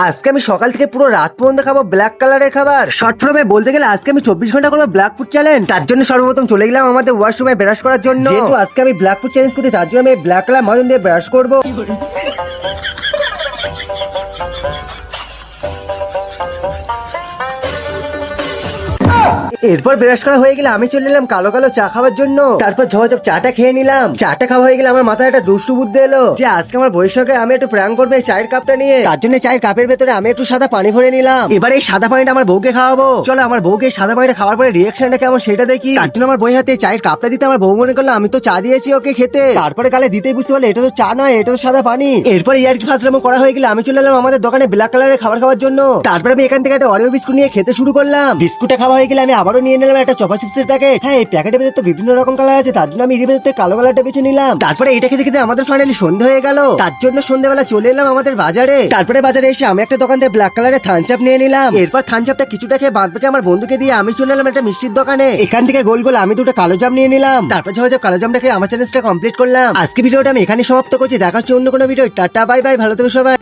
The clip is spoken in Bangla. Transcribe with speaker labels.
Speaker 1: আজকে আমি সকাল থেকে পুরো রাত পর্যন্ত খাবো ব্ল্যাক কালারের খাবার। শর্ট ফর্মে বলতে গেলে আজকে আমি 24 ঘন্টা করবো ব্ল্যাক ফুড চ্যালেঞ্জ। তার জন্য সর্বপ্রথম চলে গেলাম আমাদের ওয়াশরুমে ব্রাশ করার জন্য। যেহেতু আজকে আমি ব্ল্যাক ফুড চ্যালেঞ্জ করতে, তার জন্য আমি ব্ল্যাক কালার মাজন দিয়ে ব্রাশ করবো। এরপর ব্রাশ করা হয়ে গেলে আমি চলে এলাম কালো কালো চা খাওয়ার জন্য। তারপর ঝপঝপ চাটা খেয়ে নিলাম। চাটা খাওয়া হয়ে গেলে আমার মাথায় একটা দুষ্টু বুদ্ধি এলো যে আজকে আমার বউয়ের সঙ্গে আমি একটু প্র্যাঙ্ক করবো এই চায়ের কাপটা নিয়ে। তার জন্য চায়ের কাপের ভেতরে আমি একটু সাদা পানি ভরে নিলাম। এবার এই সাদা পানিটা আমার বউকে খাওয়াবো। চলো আমার বউকে সাদা পানিটা খাওয়ার পরে রিয়াকশনটা কেমন সেটা দেখি। তার জন্য আমার বউয়ের হাতে চায়ের কাপটা দিতে আমার বউ মনে করলো আমি তো চা দিয়েছি ওকে খেতে। তারপরে গালে দিতেই বুঝতে পারলো এটা তো চা নয়, এটা তো সাদা পানি। এরপর ইয়ার কি ফাজলামো করা হয়ে গেলে আমি চলে এলাম আমাদের দোকানে ব্ল্যাক কালারের খাবার খাওয়ার জন্য। তারপরে আমি এখান থেকে একটা অরিও বিস্কুট নিয়ে খেতে শুরু করলাম। বিস্কুটটা খাওয়া হয়ে গেলে আমি আবারও নিয়ে নিলাম একটা চপা চিপসের প্যাকেট। হ্যাঁ, এই প্যাকেটের ভেতরে তো বিভিন্ন রকম কালার আছে, তার জন্য আমি এর ভেতরে কালো কালারটা বেছে নিলাম। তারপরে এটা খেতে খেতে আমাদের ফাইনালি সন্ধ্যা হয়ে গেল। তার জন্য সন্ধ্যাবেলা চলে এলাম আমাদের বাজারে। তারপরে বাজারে এসে আমি একটা দোকান থেকে ব্ল্যাক কালারের থামস আপ নিয়ে নিলাম। এরপর থামস আপটা কিছুটা খেয়ে বাদ বাকি আমার বন্ধুকে দিয়ে আমি চলে এলাম একটা মিষ্টির দোকানে। এখান থেকে গোল গোল আমি দুটো কালো জাম নিয়ে নিলাম। তারপর যখন কালো জামটা খেয়ে আমার চ্যালেঞ্জটা কমপ্লিট করলাম। আজকে ভিডিওটা আমি এখানে সমাপ্ত করছি। দেখা হচ্ছে অন্য কোনো ভিডিও। টাটা বাই বাই, ভালো থেকো সবাই।